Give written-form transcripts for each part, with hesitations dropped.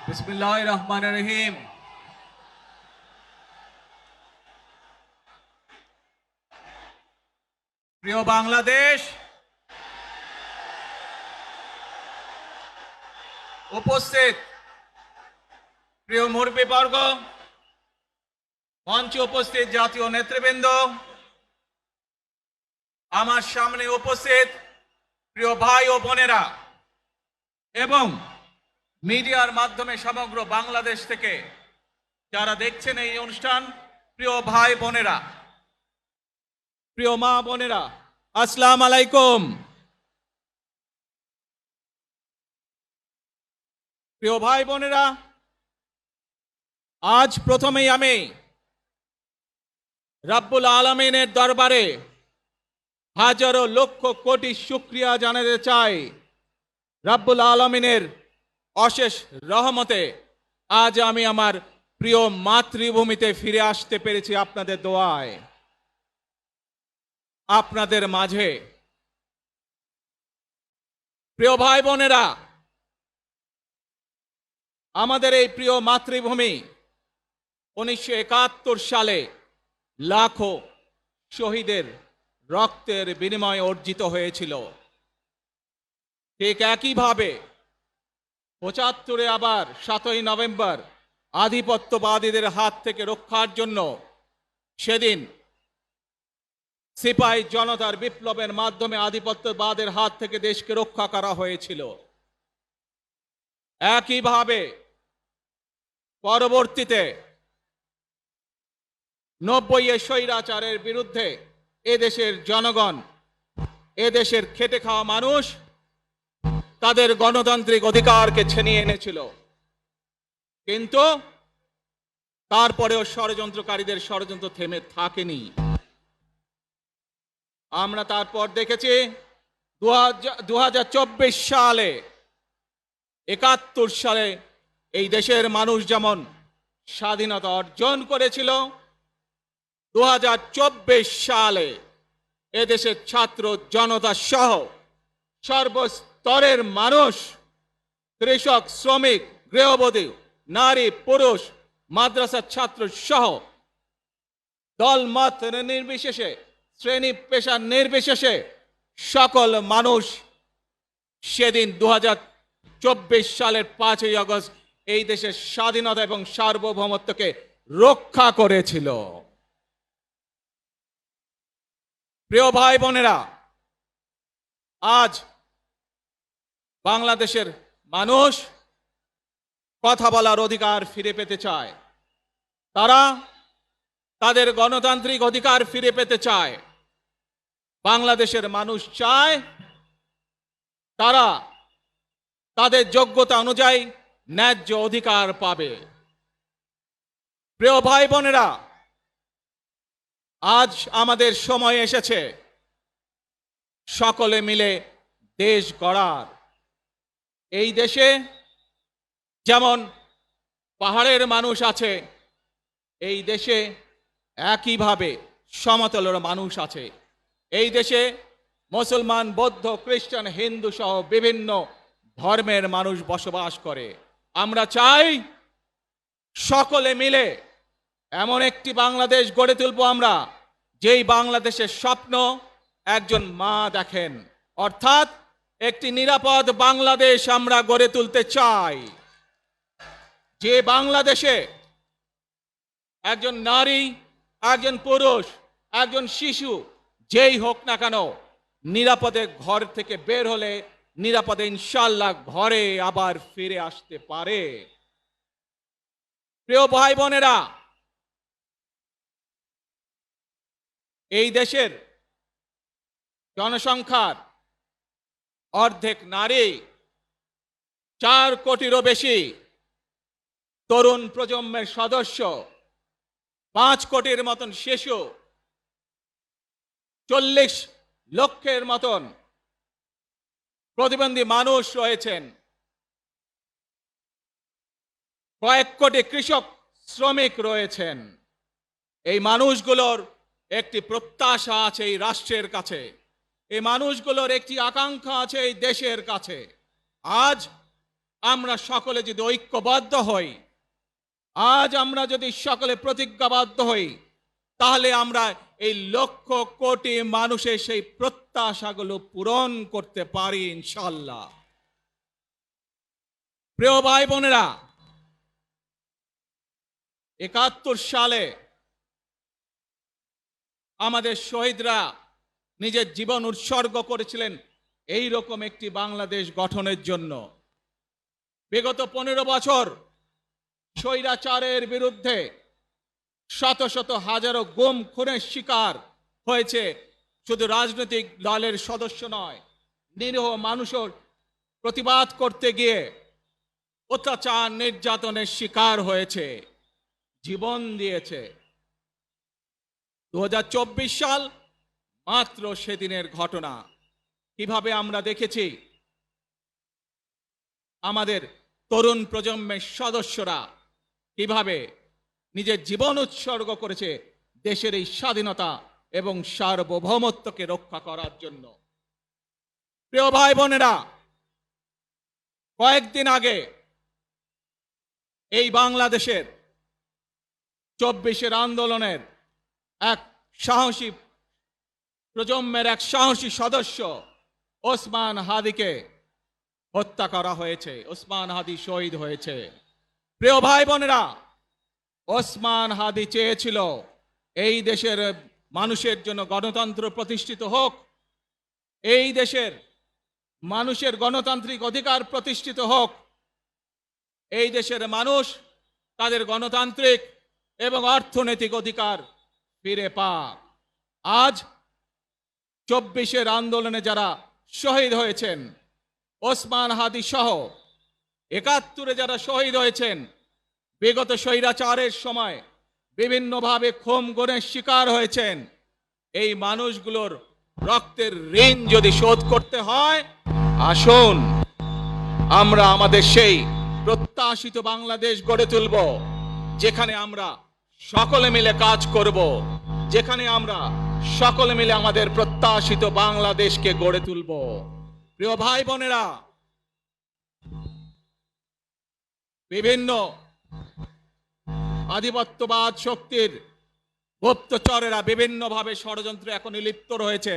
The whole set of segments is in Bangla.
বিসমিল্লাহির রহমানির রহিম। প্রিয় বাংলাদেশ, উপস্থিত প্রিয় মুরব্বীবর্গ, মঞ্চে উপস্থিত জাতীয় নেতৃবৃন্দ, আমার সামনে উপস্থিত প্রিয় ভাই ও বোনেরা এবং মিডিয়ার মাধ্যমে সমগ্র বাংলাদেশ থেকে যারা দেখছেন এই অনুষ্ঠান, প্রিয় ভাই বোনেরা, প্রিয় মা বোনেরা, আসসালামু আলাইকুম। প্রিয় ভাই বোনেরা, আজ প্রথমেই আমি রাব্বুল আলামিনের দরবারে হাজারো লক্ষ কোটি শুকরিয়া জানাতে চাই। রাব্বুল আলামিনের অশেষ রহমতে আজ আমি আমার প্রিয় মাতৃভূমিতে ফিরে আসতে পেরেছি আপনাদের দোয়ায়, আপনাদের মাঝে। প্রিয় ভাই বোনেরা, আমাদের এই প্রিয় মাতৃভূমি 1971 সালে লাখো শহীদের রক্তের বিনিময়ে অর্জিত হয়েছিল। ঠিক একইভাবে 75-এ আবার 7ই নভেম্বর আধিপত্যবাদীদের হাত থেকে রক্ষার জন্য সেদিন সিপাহী জনতার বিপ্লবের মাধ্যমে আধিপত্যবাদের হাত থেকে দেশকে রক্ষা করা হয়েছিল। একইভাবে পরবর্তীতে 90-এ স্বৈরাচারের বিরুদ্ধে এদেশের জনগণ, এদেশের খেটে খাওয়া মানুষ তাদের গণতান্ত্রিক অধিকারকে ছিনিয়ে এনেছিল, কিন্তু তারপরেও ষড়যন্ত্রকারীদের ষড়যন্ত্র থেমে থাকেনি। আমরা তারপর দেখেছি 2024 সালে, 71 সালে এই দেশের মানুষ যেমন স্বাধীনতা অর্জন করেছিল, 2024 সালে এদেশের ছাত্র জনতা সহ সর্বস্তরের মানুষ, কৃষক, শ্রমিক, গৃহবধূ, নারী, পুরুষ, মাদ্রাসার ছাত্র সহ দলমত নির্বিশেষে, শ্রেণী পেশা নির্বিশেষে সকল মানুষ সেদিন 2024 সালের 5ই আগস্ট এই দেশের স্বাধীনতা এবং সার্বভৌমত্বকে রক্ষা করেছিল। প্রিয় ভাই বোনেরা, আজ বাংলাদেশের মানুষ কথা বলার অধিকার ফিরে পেতে চায়, তারা তাদের গণতান্ত্রিক অধিকার ফিরে পেতে চায়। বাংলাদেশের মানুষ চায় তারা তাদের যোগ্যতা অনুযায়ী ন্যায্য অধিকার পাবে। প্রিয় ভাই বোনেরা, আজ আমাদের সময় এসেছে সকলে মিলে দেশ গড়ার। এই দেশে যেমন পাহাড়ের মানুষ আছে, এই দেশে একইভাবে সমতলের মানুষ আছে। এই দেশে মুসলমান, বৌদ্ধ, খ্রিস্টান, হিন্দু সহ বিভিন্ন ধর্মের মানুষ বসবাস করে। আমরা চাই সকলে মিলে এমন একটি বাংলাদেশ গড়ে তুলব আমরা, যেই বাংলাদেশের স্বপ্ন একজন মা দেখেন, অর্থাৎ একটি নিরাপদ বাংলাদেশ আমরা গড়ে তুলতে চাই। যে বাংলাদেশে একজন নারী, একজন পুরুষ, একজন শিশু যেই হোক না কেন, নিরাপদে ঘর থেকে বের হলে নিরাপদে ইনশাআল্লাহ ঘরে আবার ফিরে আসতে পারে। প্রিয় ভাই বোনেরা, এই দেশের জনসংখ্যার অর্ধেক নারী, 4 কোটিরও বেশি তরুণ প্রজন্মের সদস্য, 5 কোটির মতন শিশু, 40 লক্ষের মতন প্রতিবন্ধী মানুষ রয়েছেন, কয়েক কোটি কৃষক শ্রমিক রয়েছেন। এই মানুষগুলোর একটি প্রত্যাশা আছে এই রাষ্ট্রের কাছে, এই মানুষগুলোর একটি আকাঙ্ক্ষা আছে এই দেশের কাছে। আজ আমরা সকলে যদি ঐক্যবদ্ধ হই, আজ আমরা যদি সকলে প্রতিজ্ঞাবদ্ধ হই, তাহলে আমরা এই লক্ষ কোটি মানুষের সেই প্রত্যাশাগুলো পূরণ করতে পারি ইনশাআল্লাহ। প্রিয় ভাই বোনেরা, ৭১ সালে আমাদের শহীদরা নিজের জীবন উৎসর্গ করেছিলেন এই রকম একটি বাংলাদেশ গঠনের জন্য। বিগত ১৫ বছর স্বৈরাচারের বিরুদ্ধে শত শত হাজারো গুম খুনের শিকার হয়েছে শুধু রাজনৈতিক দলের সদস্য নয়, নিরীহ মানুষের প্রতিবাদ করতে গিয়ে অত্যাচার নির্যাতনের শিকার হয়েছে, জীবন দিয়েছে। ২০২৪ সাল মাত্র সেদিনের ঘটনা। কিভাবে আমরা দেখেছি আমাদের তরুণ প্রজন্মের সদস্যরা কিভাবে নিজের জীবন উৎসর্গ করেছে দেশের এই স্বাধীনতা এবং সার্বভৌমত্বকে রক্ষা করার জন্য। প্রিয় ভাই বোনেরা, কয়েকদিন আগে এই বাংলাদেশের ২৪ আন্দোলনের এক সাহসী প্রজন্মের এক সাহসী সদস্য ওসমান হাদিকে হত্যা করা হয়েছে। ওসমান হাদি শহীদ হয়েছে। প্রিয় ভাই বোনেরা, ওসমান হাদি চেয়েছিল এই দেশের মানুষের জন্য গণতন্ত্র প্রতিষ্ঠিত হোক, এই দেশের মানুষের গণতান্ত্রিক অধিকার প্রতিষ্ঠিত হোক, এই দেশের মানুষ তাদের গণতান্ত্রিক এবং অর্থনৈতিক অধিকার ফিরে পাক। আজ ২৪ আন্দোলনে যারা শহীদ হয়েছেন, ওসমান হাদি সহ ৭১ যারা শহীদ হয়েছেন, বিগত স্বৈরাচারের সময় বিভিন্নভাবে খুন গুমের শিকার হয়েছেন, এই মানুষগুলোর রক্তের ঋণ যদি শোধ করতে হয়, আসুন আমরা আমাদের সেই প্রত্যাশিত বাংলাদেশ গড়ে তুলব, যেখানে আমরা সকলে মিলে কাজ করব, যেখানে আমরা সকলে মিলে আমাদের প্রত্যাশিত বাংলাদেশকে গড়ে তুলব। প্রিয় ভাই বোনেরা, বিভিন্ন আধিপত্যবাদ শক্তির গুপ্তচরেরা বিভিন্নভাবে ষড়যন্ত্রে এখন লিপ্ত রয়েছে।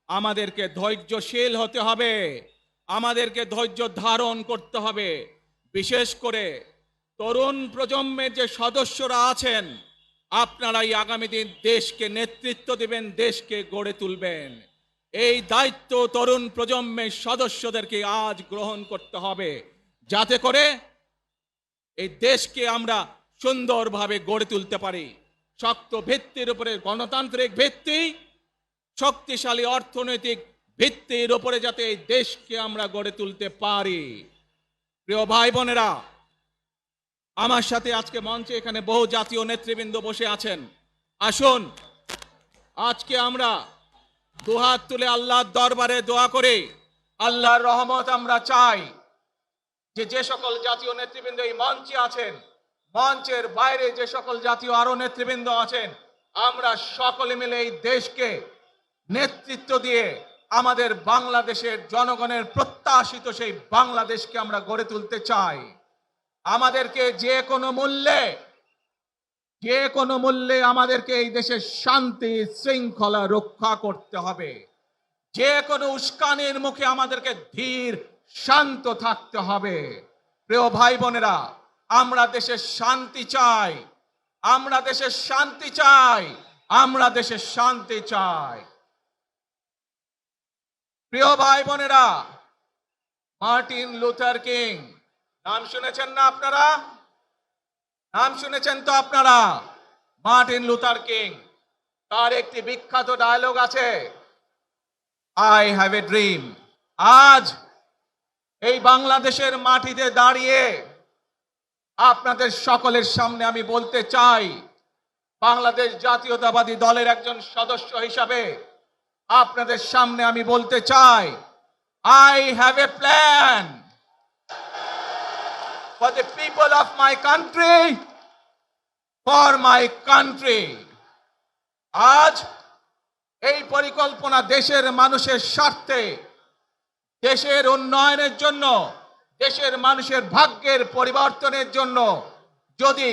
আমাদেরকে ধৈর্যশীল হতে হবে, আমাদেরকে ধৈর্য ধারণ করতে হবে। বিশেষ করে তরুণ প্রজন্মের যে সদস্যরা আছেন, আপনারাই আগামী দিন দেশকে নেতৃত্ব দিবেন, দেশকে গড়ে তুলবেন। এই দায়িত্ব তরুণ প্রজন্মের সদস্যদেরকে আজ গ্রহণ করতে হবে, যাতে করে এই দেশকে আমরা সুন্দরভাবে গড়ে তুলতে পারি। শক্ত ভিত্তির উপরে গণতান্ত্রিক ভিত্তি, শক্তিশালী অর্থনৈতিক ভিত্তির উপরে যাতে এই দেশকে আমরা গড়ে তুলতে পারি। প্রিয় ভাই বোনেরা, আমার সাথে আজকে মঞ্চে এখানে বহু জাতীয় নেতৃবৃন্দ বসে আছেন। আসুন আজকে আমরা দুহাত তুলে আল্লাহর দরবারে দোয়া করি, আল্লাহর রহমত আমরা চাই। যে সকল জাতীয় নেতৃবৃন্দ এই মঞ্চে আছেন, মঞ্চের বাইরে যে সকল জাতীয় আরো নেতৃবৃন্দ আছেন, আমরা সকলে মিলে এই দেশকে নেতৃত্ব দিয়ে আমাদের বাংলাদেশের জনগণের প্রত্যাশিত সেই বাংলাদেশকে আমরা গড়ে তুলতে চাই। আমাদেরকে যে কোনো মূল্যে আমাদেরকে এই দেশের শান্তি শৃঙ্খলা রক্ষা করতে হবে। যে কোনো উস্কানির মুখে আমাদেরকে ধীর শান্ত থাকতে হবে। প্রিয় ভাই বোনেরা, আমরা দেশের শান্তি চাই, আমরা দেশের শান্তি চাই, আমরা দেশের শান্তি চাই। প্রিয় ভাই বোনেরা, মার্টিন লুথার কিং নাম শুনেছেন না আপনারা? নাম শুনেছেন তো আপনারা? মার্টিন লুথার কিং, তার একটি বিখ্যাত ডায়লগ আছে, আই হ্যাভ এ ড্রিম। আজ এই বাংলাদেশের মাটিতে দাঁড়িয়ে আপনাদের সকলের সামনে আমি বলতে চাই, বাংলাদেশ জাতীয়তাবাদী দলের একজন সদস্য হিসাবে আপনাদের সামনে আমি বলতে চাই, I have a plan for the people of my country, for my country. আজ এই পরিকল্পনা দেশের মানুষের স্বার্থে, দেশের উন্নয়নের জন্য, দেশের মানুষের ভাগ্যের পরিবর্তনের জন্য যদি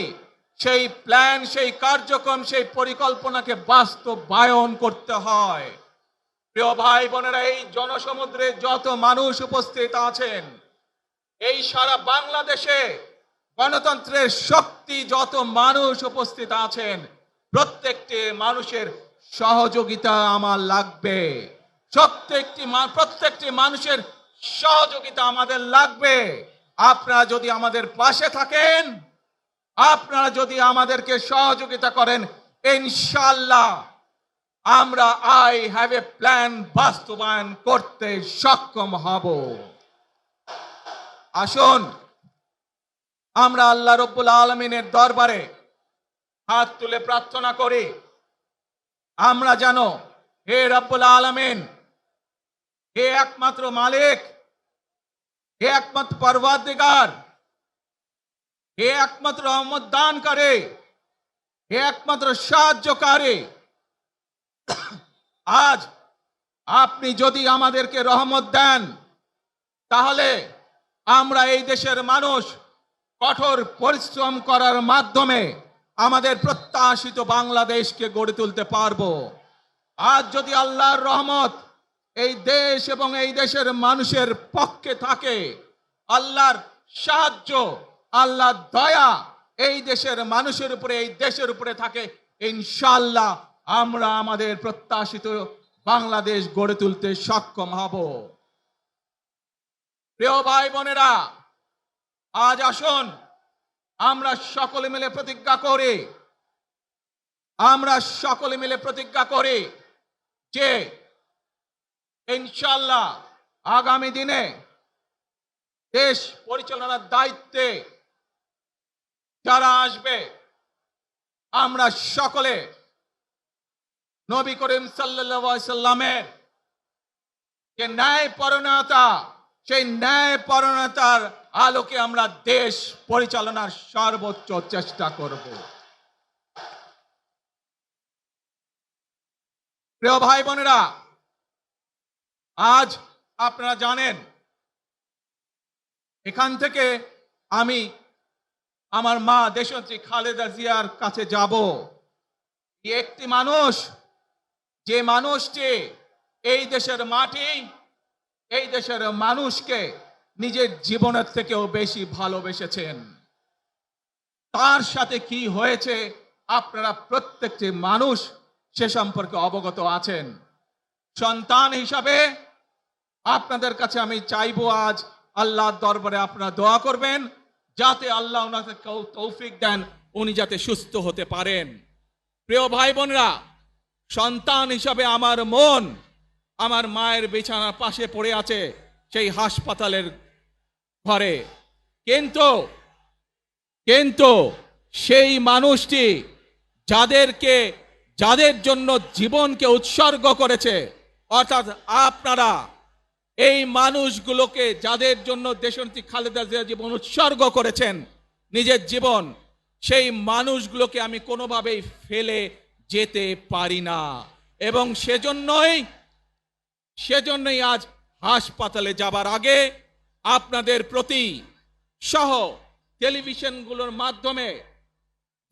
সেই প্ল্যান, সেই কার্যক্রম, সেই পরিকল্পনাকে বাস্তবায়ন করতে হয়, প্রিয় ভাই বোনেরা, এই জনসমুদ্রে যত মানুষ উপস্থিত আছেন, এই সারা বাংলাদেশে গণতন্ত্রের শক্তি যত মানুষ উপস্থিত আছেন, প্রত্যেকটি মানুষের সহযোগিতা আমার লাগবে। প্রত্যেকটি মানুষের সহযোগিতা আমাদের লাগবে। আপনারা যদি আমাদের পাশে থাকেন, আপনারা যদি আমাদেরকে সহযোগিতা করেন, ইনশাআল্লাহ আমরা আই হ্যাভ এ প্ল্যান বাস্তবায়ন করতে সক্ষম হব। আসুন আমরা আল্লাহ রাব্বুল আলামিনের দরবারে হাত তুলে প্রার্থনা করি, আমরা জানো হে রাব্বুল আলামিন, হে একমাত্র মালিক, হে একমাত্র পরওয়ারদিগার, হে একমাত্র রহমত দানকারী, হে একমাত্র সাহায্যকারী, আজ আপনি যদি আমাদেরকে রহমত দেন, তাহলে আমরা এই দেশের মানুষ কঠোর পরিশ্রম করার মাধ্যমে আমাদের প্রত্যাশিত বাংলাদেশকে গড়ে তুলতে পারবো। আজ যদি আল্লাহর রহমত এই দেশ এবং এই দেশের মানুষের পক্ষে থাকে, আল্লাহর সাহায্য, আল্লাহর দয়া এই দেশের মানুষের উপরে, এই দেশের উপরে থাকে, ইনশাআল্লাহ আমরা আমাদের প্রত্যাশিত বাংলাদেশ গড়ে তুলতে সক্ষম হব। প্রিয় ভাই বোনেরা, আজ আসুন আমরা সকলে মিলে প্রতিজ্ঞা করি, যে ইনশাআল্লাহ আগামী দিনে দেশ পরিচালনার দায়িত্বে যারা আসবে, আমরা সকলে নবী করিম সাল্লাল্লাহু আলাইহি সাল্লামের যে ন্যায়পরায়ণতা, সেই ন্যায়পরায়ণতার আলোকে আমরা দেশ পরিচালনার সর্বোচ্চ চেষ্টা করব। প্রিয় ভাই বোনেরা, আজ আপনারা জানেন এখান থেকে আমি আমার মা দেশনেত্রী খালেদা জিয়ার কাছে যাব। একটি মানুষ, যে মানুষটি এই দেশের মাটি, এই দেশের মানুষকে নিজের জীবনের থেকেও বেশি ভালোবেসেছেন, তার সাথে কি হয়েছে আপনারা প্রত্যেকটি মানুষ সে সম্পর্কে অবগত আছেন। সন্তান হিসাবে আপনাদের কাছে আমি চাইবো, আজ আল্লাহর দরবারে আপনারা দোয়া করবেন, যাতে আল্লাহ ওনাকে তৌফিক দেন, উনি যাতে সুস্থ হতে পারেন। প্রিয় ভাই বোনেরা, সন্তান হিসাবে আমার মন আমার মায়ের বিছানার পাশে পড়ে আছে সেই হাসপাতালের ঘরে, কিন্তু সেই মানুষটি যাদের জন্য জীবনকে উৎসর্গ করেছে, অর্থাৎ আপনারা এই মানুষগুলোকে, যাদের জন্য দেশনেত্রী খালেদা জিয়া জীবন উৎসর্গ করেছেন, নিজের জীবন, সেই মানুষগুলোকে আমি কোনোভাবেই ফেলে যেতে পারি না। এবং সেজন্যই আজ হাসপাতালে যাবার আগে আপনাদের প্রতি সহ টেলিভিশনগুলোর মাধ্যমে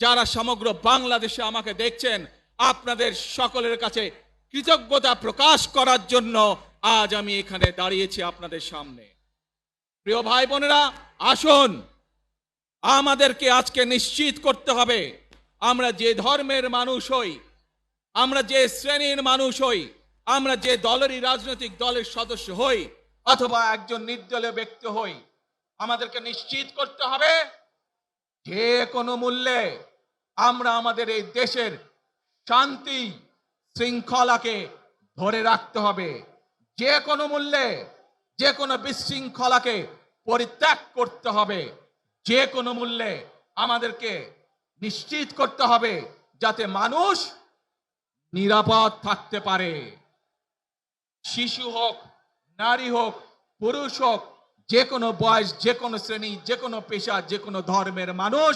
যারা সমগ্র বাংলাদেশে আমাকে দেখছেন, আপনাদের সকলের কাছে কৃতজ্ঞতা প্রকাশ করার জন্য আজ আমি এখানে দাঁড়িয়েছি আপনাদের সামনে। প্রিয় ভাই বোনেরা, আসুন আমাদেরকে আজকে নিশ্চিত করতে হবে, আমরা যে ধর্মের মানুষ হই, আমরা যে শ্রেণীর মানুষ হই, আমরা যে দলেরই রাজনৈতিক দলের সদস্য হই অথবা একজন নির্দলীয় ব্যক্তি হই, আমাদেরকে নিশ্চিত করতে হবে যে কোনো মূল্যে আমরা আমাদের এই দেশের শান্তি শৃঙ্খলাকে ধরে রাখতে হবে। যে কোনো মূল্যে যে কোনো বিশৃঙ্খলাকে পরিত্যাগ করতে হবে। যে কোনো মূল্যে আমাদেরকে নিশ্চিত করতে হবে যাতে মানুষ নিরাপদ থাকতে পারে। শিশু হোক, নারী হোক, পুরুষ হোক, যে কোনো বয়স, যে কোনো শ্রেণী, যে কোনো পেশা, যে কোনো ধর্মের মানুষ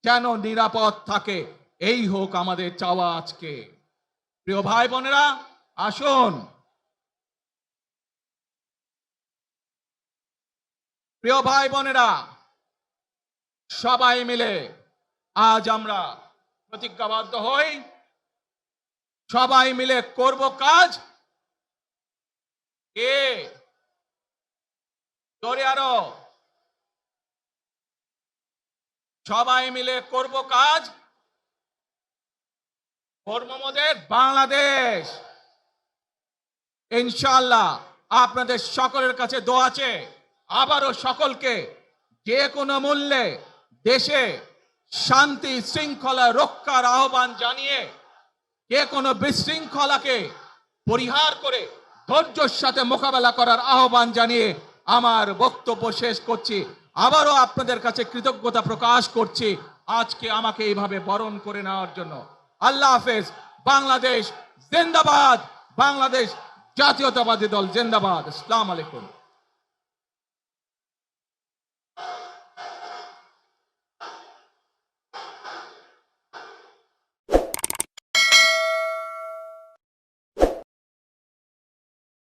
যেন নিরাপদ থাকে, এই হোক আমাদের চাওয়া আজকে। প্রিয় ভাই বোনেরা, আসুন প্রিয় ভাই বোনেরা, সবাই মিলে আজ আমরা প্রতিজ্ঞাবদ্ধ হই, সবাই মিলে করব কাজ। কে জোরে আরো, সবাই মিলে করব কাজ, করব মোদের বাংলাদেশ। ইনশাআল্লাহ আপনাদের সকলের কাছে দোয়া আছে, আবারও সকলকে যে কোনো মূল্যে দেশে শান্তি শৃঙ্খলা রক্ষার আহ্বান জানিয়ে যে কোনো বিশৃঙ্খলাকে পরিহার করে ধৈর্যের সাথে মোকাবেলা করার আহ্বান জানিয়ে আমার বক্তব্য শেষ করছি। আবারও আপনাদের কাছে কৃতজ্ঞতা প্রকাশ করছি আজকে আমাকে এইভাবে বরণ করে নেওয়ার জন্য। আল্লাহ হাফেজ। বাংলাদেশ জিন্দাবাদ, বাংলাদেশ জাতীয়তাবাদী দল জিন্দাবাদ। আসসালামু আলাইকুম।